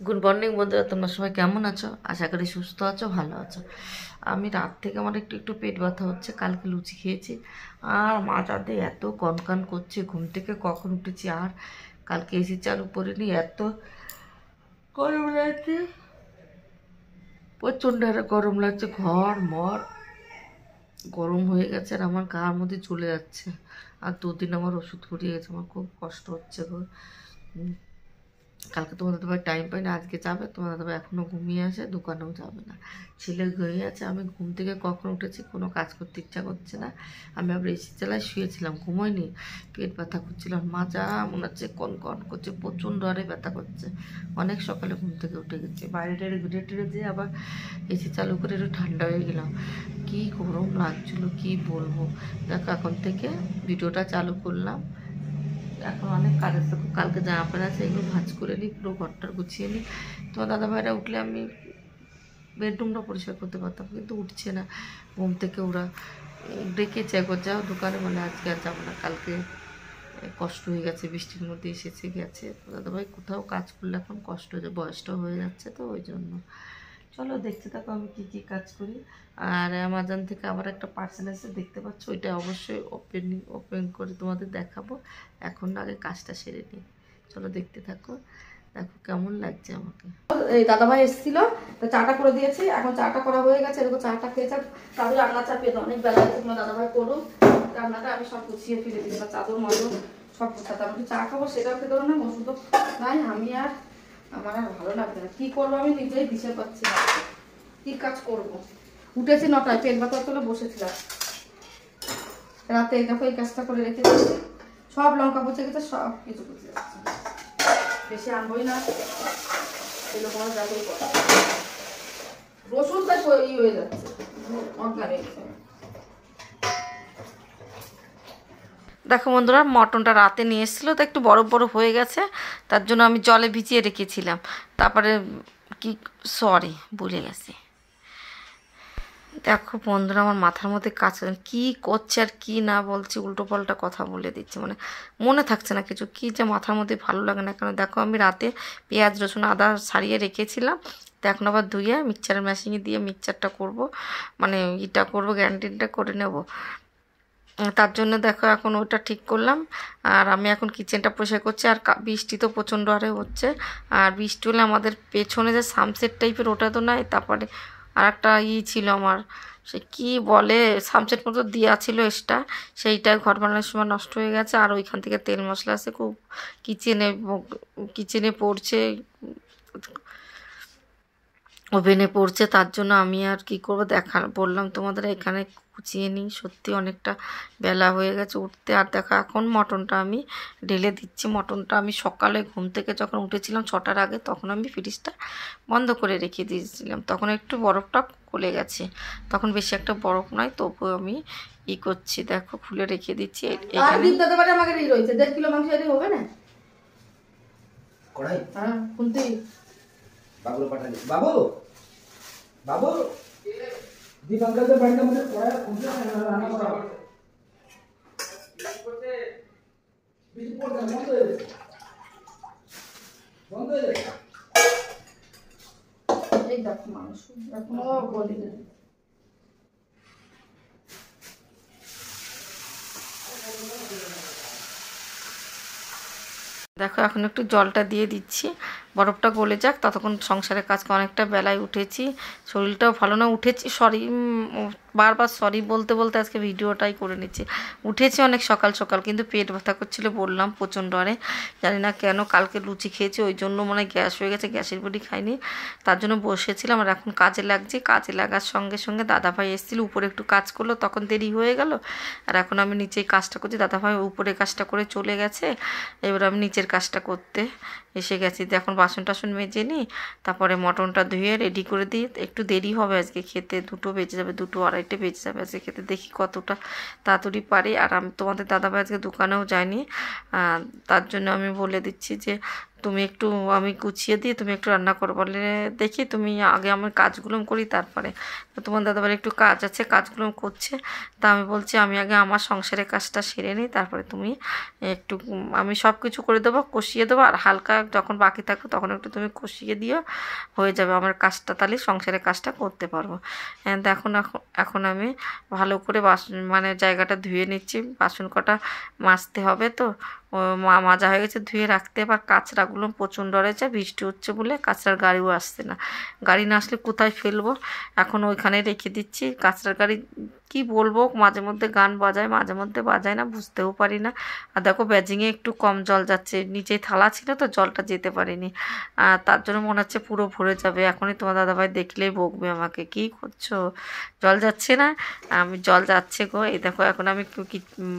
Good morning বন্ধুরা, তোমরা সবাই কেমন আছো? আশা করি সুস্থ আছো, ভালো আছো। আমি রাত থেকে আমার একটু একটু পেট ব্যথা হচ্ছে, কালকে লুচি খেয়েছি আর মাথাতে এত কনকান করছে, ঘুম থেকে কখন উঠেছি আর কালকে এসি চালু করিনি, এত গরম লাগছে, প্রচণ্ড হারে গরম লাগছে, ঘর মর গরম হয়ে গেছে আর আমার গার মধ্যে চলে যাচ্ছে। আর দুদিন আমার ওষুধ ফুরিয়ে গেছে, আমার খুব কষ্ট হচ্ছে গো। কালকে তোমাদের দাদাভাই টাইম পাই না, আজকে যাবে। তোমাদের দাদাভাই এখনও ঘুমিয়ে আছে, দোকানেও যাবে না, ছেলে ঘুমিয়ে আছে। আমি ঘুম থেকে কখন উঠেছি, কোনো কাজ করতে ইচ্ছা করছে না। আমি আবার এসি চালায় শুয়েছিলাম, ঘুমোইনি, পেট ব্যথা করছিল, মাজা মনে হচ্ছে কন কন করছে, প্রচণ্ড হারে ব্যথা করছে। অনেক সকালে ঘুম থেকে উঠে গেছে, বাইরে ঘুরে টেরে দিয়ে আবার এসি চালু করে একটু ঠান্ডা হয়ে গেলাম। কি গরম লাগছিলো কি বলবো। দেখো এখন থেকে ভিডিওটা চালু করলাম। এখন অনেক কাজ আছে, কালকে জামা প্যান্ট আছে, এগুলো ভাঁজ করে নিই, পুরো ঘরটা গুছিয়ে নিই। তোমার দাদাভাইরা উঠলে আমি বেডরুমটা পরিষ্কার করতে পারতাম, কিন্তু উঠছে না ঘুম থেকে। ওরা ডেকেছে একবার, যাও দোকানে, বলে আজকে আর যাবো না, কালকে কষ্ট হয়ে গেছে, বৃষ্টির মধ্যে এসেছে গেছে। দাদাভাই কোথাও কাজ করলে এখন কষ্ট হয়ে যায়, বয়সটা হয়ে যাচ্ছে তো ওই জন্য। চলো দেখতে থাকো আমি কি কি কাজ করি। আর অ্যামাজন থেকে আবার একটা পার্সেল এসে দেখতে পাচ্ছ, ওইটা অবশ্যই ওপেন করে তোমাদের দেখাবো। এখন আগে কাজটা সেরে নিই, চলো দেখতে থাকো, দেখো কেমন লাগছে আমাকে। এই দাদাভাই এসেছিল, তো চাটা করে দিয়েছি, এখন চাটা করা হয়ে গেছে, এরকম চাটা খেয়েছে। তাদের রান্না চাপিয়ে অনেক বেলা হয়েছে, তোমার দাদাভাই করুক রান্নাটা, আমি সব গুছিয়ে ফিরে দিই, চাদর মাদর সব গুছাতে। আমি চা খাবো সেটাও খেতে পারো না, ওষুধ নাই। আমি আর আমার আর ভালো লাগবে না, কি করবো আমি নিজেই দিশে পাচ্ছি না, কি কাজ করবো। উঠেছি 9টায়, পেট ব্যথা তুলে বসেছিলাম, রাতে দেখো এই কাজটা করে রেখে দিচ্ছি। সব লঙ্কা পচে গেছে, সব কিছু পচে যাচ্ছে, বেশি আনবই না, এরকম যাবেই করা রসুনটা ই হয়ে যাচ্ছে অর্গানিক। দেখো বন্ধুরা, মটনটা রাতে নিয়ে এসেছিলো, তো একটু বরফ বরফ হয়ে গেছে, তার জন্য আমি জলে ভিজিয়ে রেখেছিলাম। তারপরে কি, সরি ভুলে গেছি। দেখো বন্ধুরা, আমার মাথার মধ্যে কাজ কি করছে আর কি না বলছি, উল্টো পাল্টা কথা বলে দিচ্ছে, মানে মনে থাকছে না কিছু, কি যে মাথার মধ্যে ভালো লাগে না কেন। দেখো আমি রাতে পেঁয়াজ রসুন আদা ছাড়িয়ে রেখেছিলাম, তো এখন আবার ধুয়ে মিক্সচারের মেশিনে দিয়ে মিক্সচারটা করব, মানে ইটা করবো, গ্রাইন্ডিংটা করে নেব। তার জন্য দেখো এখন ওটা ঠিক করলাম। আর আমি এখন কিচেনটা পরিষ্কার করছি। আর বৃষ্টি তো প্রচণ্ড হারে হচ্ছে, আর বৃষ্টি হলে আমাদের পেছনে যে সানসেট টাইপের ওটা তো নাই, তারপরে আর একটা ছিল আমার, সে কি বলে সানসেট মতো দেওয়া ছিল এক্সট্রা, সেইটা ঘর বানানোর সময় নষ্ট হয়ে গেছে। আর ওইখান থেকে তেল মশলা আছে খুব, কিচেনে কিচেনে পড়ছে, ওভেনে পড়ছে, তার জন্য আমি আর কি করবো বললাম তোমাদের এখানে কুচিয়ে নিই। সত্যি অনেকটা বেলা হয়ে গেছে উঠতে। আর দেখো এখন মটনটা আমি ঢেলে দিচ্ছি। মটনটা আমি সকালে ঘুম থেকে যখন উঠেছিলাম 6টার আগে, তখন আমি ফ্রিজটা বন্ধ করে রেখে দিয়েছিলাম, তখন একটু বরফটা গলে গেছে, তখন বেশি একটা বরফ নয়, তবুও আমি ই করছি, দেখো খুলে রেখে দিচ্ছি। এখানে 1.5 কিলো মাংস হবে না, হ্যাঁ খুলতে বাবুর পাঠালি। বাবু বাবু দীপঙ্করদের বাড়িতে আমাদের পড়া খুঁজে রান্না করা বিদ্যুৎ পড়তে বন্ধ হয়ে গেছে, বন্ধ হয়ে গেছে। এই দেখো মানুষ এখনো বলি না। দেখো এখন একটু জলটা দিয়ে দিচ্ছি, বরফটা গলে যাক, ততক্ষণ সংসারের কাজকে অনেকটা বেলায় উঠেছি, শরীরটাও ভালো না, উঠেছি সরি, বারবার সরি বলতে বলতে আজকে ভিডিওটাই করে নিচ্ছি। উঠেছি অনেক সকাল সকাল, কিন্তু পেট ব্যথা করছিল বললাম প্রচণ্ড হারে, জানি না কেন, কালকে লুচি খেয়েছি ওই জন্য মনে হয় গ্যাস হয়ে গেছে, গ্যাসের বড়ি খাইনি, তার জন্য বসেছিলাম। আর এখন কাজে লাগছি, কাজে লাগার সঙ্গে সঙ্গে দাদাভাই এসেছিল, উপরে একটু কাজ করলো, তখন দেরি হয়ে গেল। আর এখন আমি নিচেই কাজটা করছি, দাদাভাই উপরে কাজটা করে চলে গেছে, এবার আমি নিচের কাজটা করতে এসে গেছি। তো এখন বাসন টাসন মেজে নিই, তারপরে মটনটা ধুয়ে রেডি করে দিই। একটু দেরি হবে আজকে খেতে, 2টো বেজে যাবে, 2টো 2:30 বেজে যাবে আজকে খেতে, দেখি কতটা তাড়াতাড়ি পারি। আর আমি তোমাদের দাদাভাই আজকে দোকানেও যায়নি, তার জন্য আমি বলে দিচ্ছি যে তুমি একটু, আমি গুছিয়ে দিই, তুমি একটু রান্না করো। বলে দেখি তুমি আগে আমার কাজগুলো করি তারপরে। তো তোমার দাদাবাড়ি একটু কাজ আছে, কাজগুলো করছে। তা আমি বলছি আমি আগে আমার সংসারের কাজটা সেরে নিই, তারপরে তুমি একটু, আমি সব কিছু করে দেবো, কষিয়ে দেবো, আর হালকা যখন বাকি থাকবে তখন একটু তুমি কষিয়ে দিও, হয়ে যাবে আমার কাজটা, তাহলে সংসারের কাজটা করতে পারবো। এখন এখন আমি ভালো করে বাসন মানে জায়গাটা ধুয়ে নিচ্ছি, বাসন কটা মাজতে হবে তো। মাজা হয়ে গেছে, ধুয়ে রাখতে। এবার কাঁচরাগুলো প্রচণ্ড রয়েছে, বৃষ্টি হচ্ছে বলে কাঁচরার গাড়িও আসছে না। গাড়ি না আসলে কোথায় ফেলবো, এখন ওইখানে রেখে দিচ্ছি। কাঁচরার গাড়ি কি বলবো, মাঝে মধ্যে গান বাজায়, মাঝে মধ্যে বাজায় না, বুঝতেও পারি না। আর দেখো বেজিংয়ে একটু কম জল যাচ্ছে, নিচেই থালা ছিল তো জলটা যেতে পারিনি, তার জন্য মনে হচ্ছে পুরো ভরে যাবে। এখনই তোমার দাদাভাই দেখলেই বকবে আমাকে, কি করছো, জল যাচ্ছে না। আমি জল যাচ্ছে গো। এই দেখো এখন আমি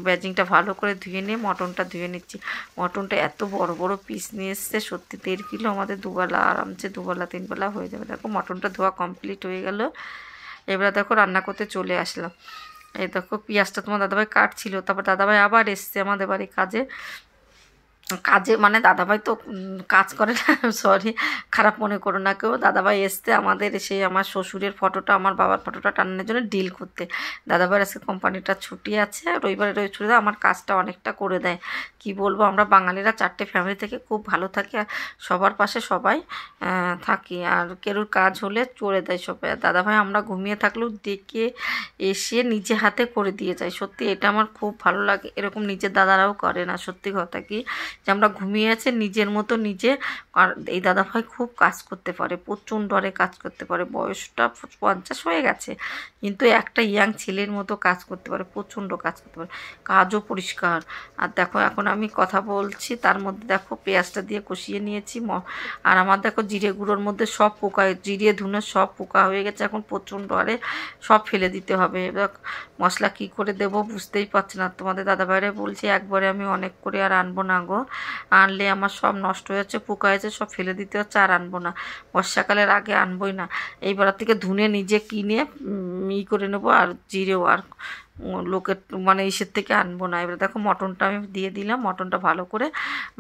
বেজিংটা ভালো করে ধুয়ে নিয়ে মটনটা ধুয়ে নিচ্ছি। মটনটা এত বড় বড় পিস নিয়ে এসছে, সত্যি 1.5 কিলো, আমাদের দুবেলা আরামসে 2-3 বেলা হয়ে যাবে। দেখো মটনটা ধোয়া কমপ্লিট হয়ে গেল। এবার দেখো রান্না করতে চলে আসলাম। এই দেখো পেঁয়াজটা তোমার দাদাভাই কাটছিল, তারপর দাদাভাই আবার এসছে আমাদের বাড়ি কাজে মানে দাদাভাই তো কাজ করে না, সরি খারাপ মনে করো না কেউ। দাদাভাই এসছে আমাদের, সেই আমার শ্বশুরের ফটোটা, আমার বাবার ফটোটা টানানোর জন্য ডিল করতে। দাদাভাইয়ের আজকে কোম্পানিটা ছুটি আছে, রবিবারে ছুটিতে আমার কাজটা অনেকটা করে দেয়। কি বলবো, আমরা বাঙালিরা 4টে ফ্যামিলি থেকে খুব ভালো থাকি, আর সবার পাশে সবাই থাকি, আর কেরুর কাজ হলে করে দেয় সবাই। দাদাভাই আমরা ঘুমিয়ে থাকলেও ডেকে এসে নিজে হাতে করে দিয়ে যায়। সত্যি এটা আমার খুব ভালো লাগে, এরকম নিজের দাদারাও করে না। সত্যি কথা কি যে আমরা ঘুমিয়ে আছে নিজের মতো নিজে, আর এই দাদাভাই খুব কাজ করতে পারে, প্রচণ্ড ডরে কাজ করতে পারে। বয়সটা 50 হয়ে গেছে, কিন্তু একটা ইয়াং ছেলের মতো কাজ করতে পারে, প্রচণ্ড কাজ করতে পারে, কাজও পরিষ্কার। আর দেখো এখন আমি কথা বলছি, তার মধ্যে দেখো পেঁয়াজটা দিয়ে কষিয়ে নিয়েছি। আর আমার দেখো জিরে গুঁড়োর মধ্যে সব পোকা, জিরে ধুনে সব পোকা হয়ে গেছে, এখন প্রচণ্ড আরে সব ফেলে দিতে হবে। এবার মশলা কি করে দেবো বুঝতেই পারছি না। তোমাদের দাদাভাইরে বলছি একবারে আমি অনেক করে আর আনবো না গো, আনলে আমার সব নষ্ট হয়ে যাচ্ছে, পোকা হয়েছে, সব ফেলে দিতে হচ্ছে, আর আনবো না। বর্ষাকালের আগে আনবোই না। এইবার থেকে ধুনে নিজে কিনে করে নেবো, আর জিরেও আর লোকের মানে ইসের থেকে আনবো না। এবার দেখো মটনটা আমি দিয়ে দিলাম, মটনটা ভালো করে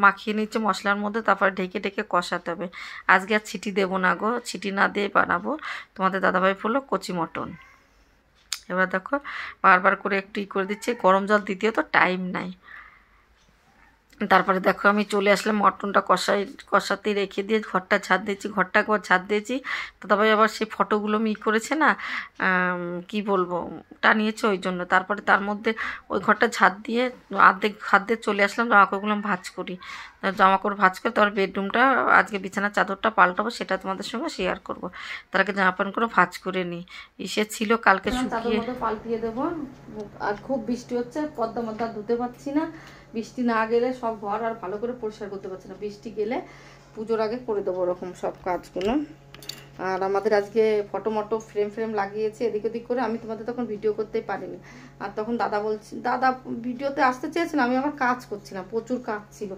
মাখিয়ে নিচ্ছে মশলার মধ্যে, তারপরে ঢেকে ঢেকে কষাতে হবে। আজকে আর ছিটি দেবো না গো, ছিটি না দিয়ে বানাবো। তোমাদের দাদাভাই বললো কচি মটন। এবার দেখো বারবার করে একটু করে দিচ্ছে, গরম জল দিতেও তো টাইম নাই। তারপরে দেখো আমি চলে আসলাম, মটনটা কষাতে রেখে দিয়ে ঘরটা ঝাড় দিয়েছি, ঘরটা একবার ঝাড় দিয়েছি। তো তবে আবার সেই ফটোগুলো করেছে না, কি বলবো, টানিয়েছে ওই জন্য। তারপরে তার মধ্যে ওই ঘরটা ঝাড় দিয়ে অর্ধেক হাত দিয়ে চলে আসলাম, জামাকাপড়গুলো ভাঁজ করি। জামাকাপড় ভাঁজ করে তারপর বেডরুমটা আজকে বিছানার চাদরটা পাল্টাবো, সেটা তোমাদের সঙ্গে শেয়ার করবো। তার আগে জামা প্যান্ট করে ভাঁজ করে নিই, ইসে ছিল কালকে শুকিয়ে পাল্টিয়ে দেবো। আর খুব বৃষ্টি হচ্ছে, পদ্মা মদ্দা ধুতে পারছি না। বৃষ্টি না গেলে সব ঘর আর ভালো করে পরিষ্কার করতে পারছি না, বৃষ্টি গেলে পুজোর আগে করে দেবো ওরকম সব কাজগুলো। আর আমাদের আজকে ফটো মটো ফ্রেম লাগিয়েছে এদিক ওদিক করে, আমি তোমাদের তখন ভিডিও করতেই পারিনি। আর তখন দাদা ভিডিওতে আসতে চেয়েছিল, আমি আমার কাজ করছিলাম, প্রচুর কাজ ছিল।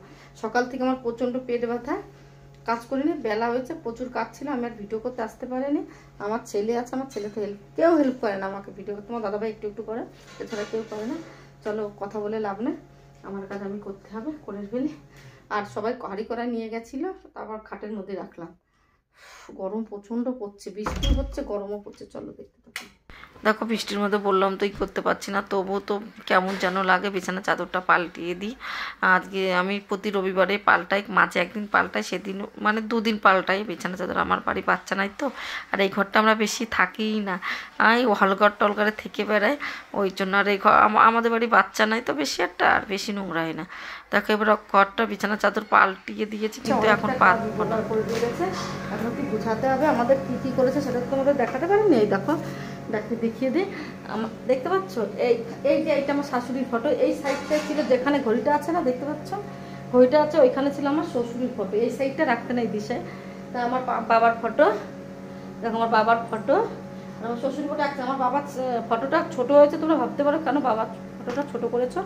সকাল থেকে আমার প্রচণ্ড পেট ব্যথা, কাজ করিনি, বেলা হয়েছে, প্রচুর কাজ ছিল, আমি আর ভিডিও করতে আসতে পারিনি। আমার ছেলে আছে, আমার ছেলেকে কেউ হেল্প করে না আমাকে ভিডিও করতে, আমার দাদাভাই একটু একটু করে, এছাড়া কেউ করে না। চলো কথা বলে লাভ নেই, আমার কাজ আমি করতে হবে, করে ফেলি। আর সবাই হাঁড়ি কড়াই নিয়ে গেছিলো, তারপর খাটের মধ্যে রাখলাম। গরম প্রচণ্ড পড়ছে, বৃষ্টি হচ্ছে, গরমও পড়ছে। চলো দেখতে থাকি। দেখো বৃষ্টির মধ্যে বললাম তো করতে পারছি না, তবুও তো কেমন যেন লাগে। বিছানা চাদরটা পাল্টিয়ে দিই। আজকে আমি প্রতি রবিবারে পাল্টাই, মাঝে একদিন পাল্টাই, সেদিন মানে 2 দিন পাল্টাই বিছানা চাদর। আমার বাড়ি বাচ্চা নাই তো, আর এই ঘরটা আমরা বেশি থাকিই না, এই হলঘর টলঘরে থেকে বেড়াই, ওই জন্য। আর এই ঘর আমাদের বাড়ি বাচ্চা নাই তো বেশি একটা, আর বেশি নোংরা হয় না। দেখো এবার ঘরটা বিছানা চাদর পাল্টিয়ে দিয়েছি, কিন্তু এখন করে দিয়েছে। এখন কি বুঝাতে হবে আমাদের কী কী করেছে, সেটা তো আমাদের দেখাতে পারিনি। এই দেখো দেখিয়ে দিই, দেখতে পাচ্ছ এই যে এইটা আমার শাশুড়ির ফটো, এই সাইডটা ছিল যেখানে ঘড়িটা আছে না, দেখতে পাচ্ছ ঘড়িটা আছে, ওইখানে ছিল আমার শ্বশুরির ফটো। এই সাইডটা রাখতে না এই দিশায়। তা আমার বাবার ফটো, দেখো আমার বাবার ফটো, আমার শ্বশুর ফটো আছে। আমার বাবার ফটোটা ছোট হয়েছে, তোমরা ভাবতে পারো কেন বাবার ফটোটা ছোট করেছো।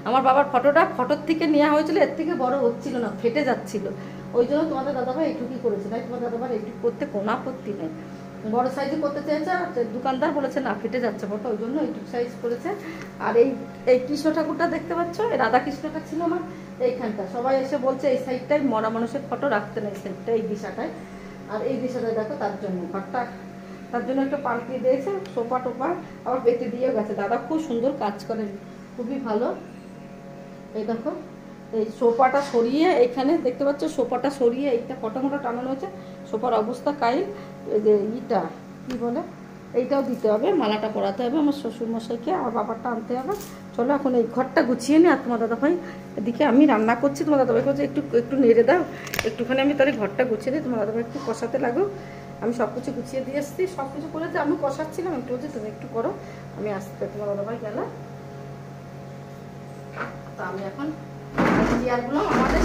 আমার বাবার ফটোর থেকে নেওয়া হয়েছিল, এর থেকে বড় হচ্ছিল না, ফেটে যাচ্ছিল, ওই জন্য তোমাদের দাদাভাই এইটুকুই করেছে। তাই তোমার দাদাভাই এইটুকু করতে কোনো আপত্তি নেই, বড় সাইজে করতে চেয়েছে, দোকানদার বলেছে না ফেটে যাচ্ছে ফটো, ওই জন্য এইটুকু সাইজ করেছে। আর এই কৃষ্ণ ঠাকুরটা দেখতে পাচ্ছ, এই রাধা কৃষ্ণটা ছিল আমার এইখানটা সবাই এসে বলছে এই সাইডটায় মরা মানুষের ফটো রাখতে না, এই সাইডটা এই দিশাটায়, আর এই দিশাটায় দেখো তার জন্য ঘরটা, তার জন্য একটা পাল্টি দিয়েছে, সোফা টোপা আবার পেতে দিয়েও গেছে। দাদা খুব সুন্দর কাজ করেন, খুবই ভালো। এই দেখো এই সোফাটা সরিয়ে, এইখানে দেখতে পাচ্ছ সোফাটা সরিয়ে এইটা ফটো মোটো টানানো হয়েছে, সোফার অবস্থা কাইল। এই যে ইটা কী বলে, এইটাও দিতে হবে, মালাটা পরাতে হবে আমার শ্বশুরমশাইকে, আমার বাবারটা আনতে হবে। চলো এখন এই ঘরটা গুছিয়ে নিই। আর তোমার দাদাভাই এদিকে আমি রান্না করছি, তোমার দাদাভাই করছে একটু একটু নেড়ে দাও, একটুখানি আমি তাহলে ঘরটা গুছিয়ে দিই, তোমার দাদাভাই একটু কষাতে লাগো। আমি সব কিছু গুছিয়ে দিয়ে এসেছি, সব কিছু করেছি, আমি কষাচ্ছিলাম, একটু বলছি তুমি একটু করো, আমি আসতে তোমার দাদাভাই গেল। তো আমি এখন চেয়ারগুলো আমাদের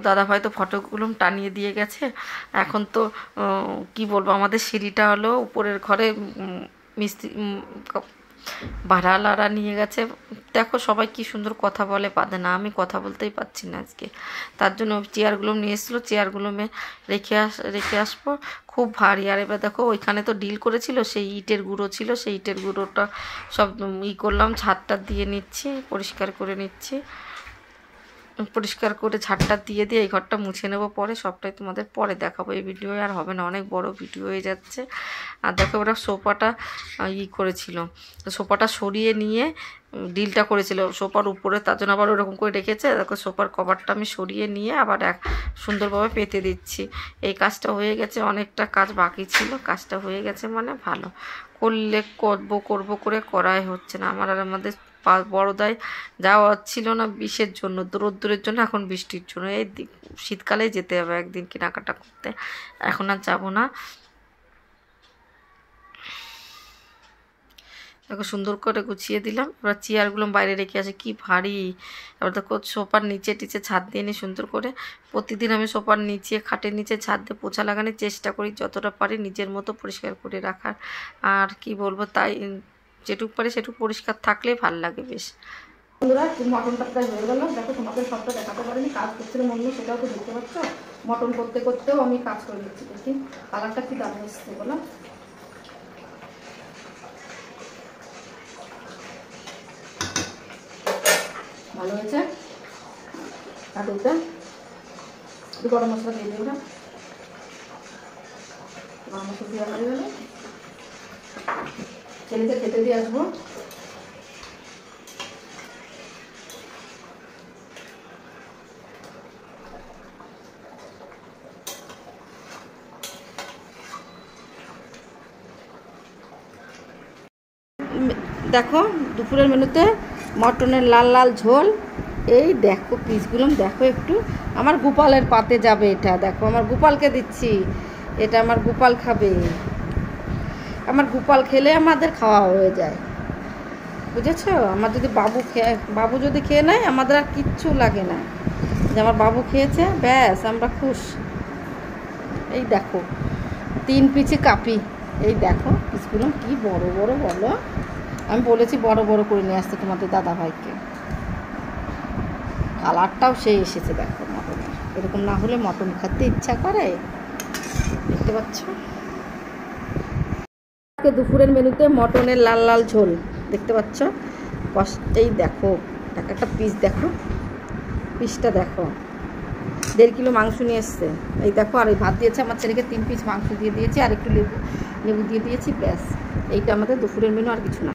দাদা ভাই তো ফটোগুলো টানিয়ে দিয়ে গেছে। এখন তো কি বলবো, আমাদের সিঁড়িটা হলো উপরের ঘরে মিস্ত্রি ভাড়ালারা নিয়ে গেছে। দেখো সবাই কি সুন্দর কথা বলে, পারে না, আমি কথা বলতেই পারছি না আজকে। তার জন্য চেয়ারগুলো নিয়ে এসেছিলো, চেয়ারগুলো রেখে আসবো, খুব ভারী। আর এবার দেখো ওইখানে তো ডিল করেছিল, সেই ইটের গুঁড়ো ছিল, সেই ইটের গুঁড়োটা সব করলাম, ছাদটা দিয়ে নিচ্ছি, পরিষ্কার করে নিচ্ছি, পরিষ্কার করে ঝাড়টা দিয়ে এই ঘরটা মুছে নেব পরে, সবটাই তোমাদের পরে দেখাবো। এই ভিডিও আর হবে না, অনেক বড় ভিডিও হয়ে যাচ্ছে। আর দেখো ওরা সোফাটা করেছিল, সোফাটা সরিয়ে নিয়ে ডিলটা করেছিল সোফার উপরে, তার জন্য আবার ওরকম করে রেখেছে। দেখো সোফার কভারটা আমি সরিয়ে নিয়ে আবার সুন্দরভাবে পেতে দিচ্ছি। এই কাজটা হয়ে গেছে, অনেকটা কাজ বাকি ছিল, কাজটা হয়ে গেছে মানে ভালো। করলে করবো করে করাই হচ্ছে না আমার। আর আমাদের বড়দায় যাওয়া ছিল না বিষের জন্য, রোদ্দুরের জন্য, এখন বৃষ্টির জন্য। এই শীতকালে যেতে হবে একদিন কেনাকাটা করতে, এখন আর যাবো না। দেখো সুন্দর করে গুছিয়ে দিলাম। এবার চেয়ারগুলো বাইরে রেখে আসে, কি ভারী। এবার দেখো সোফার নিচে টিচে ছাদ দিয়ে নিই সুন্দর করে। প্রতিদিন আমি সোফার নিচে খাটের নিচে ছাদ দিয়ে পোছা লাগানোর চেষ্টা করি, যতটা পারি নিজের মতো পরিষ্কার করে রাখার। আর কি বলবো, তাই যেটুকু পারি সেটুকু পরিষ্কার থাকলেই ভাল লাগে বেশ। বন্ধুরা মটনটা প্রায় হয়ে গেল, দেখো তোমাদের সবটা দেখাতে পারিনি, কাজ করছিলাম অন্য, সেটাও তো দেখতে পাচ্ছ। মটন করতে করতেও আমি কাজ করে দিচ্ছি, দেখি কালারটা কি দারুণ এসছে বলো। ভালো হয়েছে। আর এটা গরম মশলা দিয়ে দিই, গরম মশলা দিয়ে হয়ে গেলে ছেলেকে খেতে দিয়ে আসবো। দেখো দুপুরের মেনুতে মটনের লাল লাল ঝোল, এই দেখো পিসগুলো দেখো একটু, আমার গোপালের পাতে যাবে এটা, দেখো আমার গোপালকে দিচ্ছি, এটা আমার গোপাল খাবে, আমার গোপাল খেলে আমাদের খাওয়া হয়ে যায়, বুঝেছো। আমার যদি বাবু যদি খেয়ে নেয় আমাদের আর কিচ্ছু লাগে না, যে আমার বাবু খেয়েছে ব্যাস আমরা খুশ। এই দেখো 3 পিচি কাপি, এই দেখো পিসগুলো কি বড় বড় বলো, আমি বলেছি বড় বড় করে নিয়ে আসতে তোমাদের দাদা ভাইকে। কালারটাও সেই এসেছে দেখো মটনের, এরকম না হলে মটন খেতে ইচ্ছা করে, দেখতে পাচ্ছ। দুপুরের মেনুতে মটনের লাল লাল ঝোল দেখতে পাচ্ছ, এই দেখো একটা পিস, দেখো পিসটা দেখো, 1.5 কিলো মাংস নিয়ে এসছে, এই দেখো। আর এই ভাত দিয়েছে আমার ছেলেকে, 3 পিস মাংস দিয়ে দিয়েছি, আর একটু লেবু দিয়ে দিয়েছি, ব্যাস এইটা আমাদের দুপুরের মেনু, আর কিছু না।